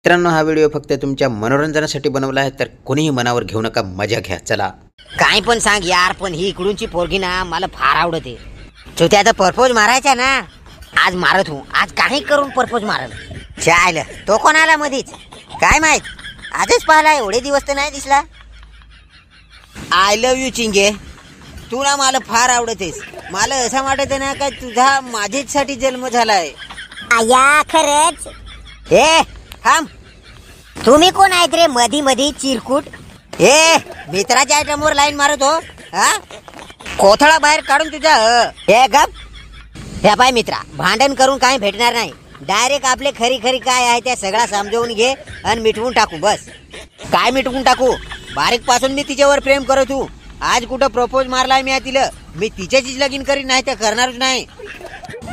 मित्रांनो, हा व्हिडिओ फक्त तुमच्या मनोरंजनासाठी बनवला आहे, तर कोणीही मनावर घेऊ नका, मजा घ्या. चला. काय पण सांग यार, पण ही इकडूनची पोरगी ना मला फार आवडते. तू त्याचा परपोज मारायचा ना, आज मारत हो, आज काही करून परपोज मारल. चाल तो कोण आला मधीच काय माहित, आजच पाहिला, एवढे दिवस तर नाही दिसला. आय लव्ह यू चिंगे, तू ना मला फार आवडतेस. मला असं वाटत ना का तुझा माझ्यासाठी जन्म झालाय. आया खरंच? ए थांब, तुम्ही कोण आहेत रे मधी मधी चिरकुट? ए मित्राच्या आयटमवर लाईन मारत हो, हा कोथळा बाहेर काढून तुझ्या. हे गप. हे पाय मित्रा, भांडण करून काही भेटणार नाही. डायरेक्ट आपले खरी खरी काय आहे त्या सगळा समजवून घे आणि मिटवून टाकू. बस. काय मिटवून टाकू? बारीक पासून मी तिच्यावर प्रेम करत हूँ. आज कुठं प्रपोज मारलाय मी तिला. मी तिच्याचीच लगीन करीन, नाही तर करणारच नाही.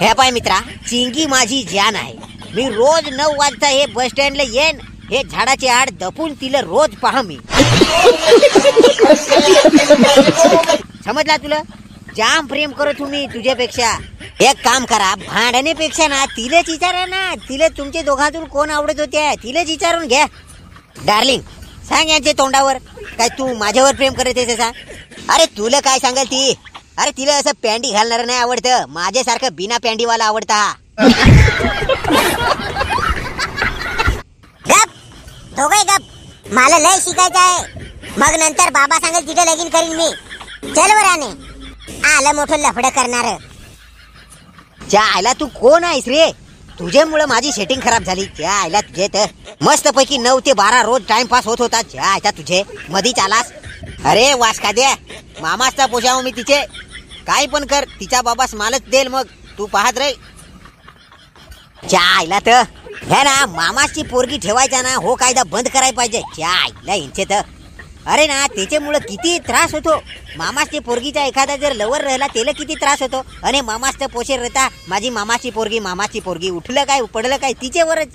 हे पाय मित्रा, चिंगी माझी जान आहे. मी रोज 9 वाजता हे बस स्टँडला येईन, हे झाडाचे आड दपून तिला रोज पहा मी. समजला तुला? जाम प्रेम करत तुम्ही तुझ्यापेक्षा. एक काम करा, भांडण्यापेक्षा ना तिलाच विचारा ना, तिला तुमचे दोघांतून कोण आवडत होते तिलाच विचारून घ्या. डार्लिंग सांग यांच्या तोंडावर, काय तू माझ्यावर प्रेम करत आहेस सांग. अरे तुला काय सांगाल ती? अरे तिला असं पॅन्टी घालणार नाही आवडतं, माझ्यासारखं बिना पॅन्टीवाला आवडता. गप दोघे गप, मला लय शिकायचं आहे. मग नंतर बाबा सांगेल तिथे लगीन करीन मी. चल वराने, आलं मोठं लफडं करणार. त्या आयला तू कोण आहेस रे? तुझ्यामुळे माझी सेटिंग खराब झाली. त्या आयला तुझे तर मस्त पैकी 9 ते 12 रोज टाइमपास होत होता. त्या आयता तुझे मधीच आलास. अरे वासका द्या, मामाचा पोशाव मी तिचे. काय पण कर, तिचा बाबास मालच देल. मग तू पाहत रे. त्या आयला तर हे ना, मामाची पोरगी ठेवायचा ना, हो कायदा बंद करायला पाहिजे. त्या आईला इंचे तर अरे ना, त्याच्यामुळे किती त्रास होतो. मामाच्या पोरगीचा एखादा जर लवर राहिला त्याला किती त्रास होतो. आणि मामाचं पोशे रहता, माझी मामाची पोरगी उठलं काय पडलं काय तिच्यावरच.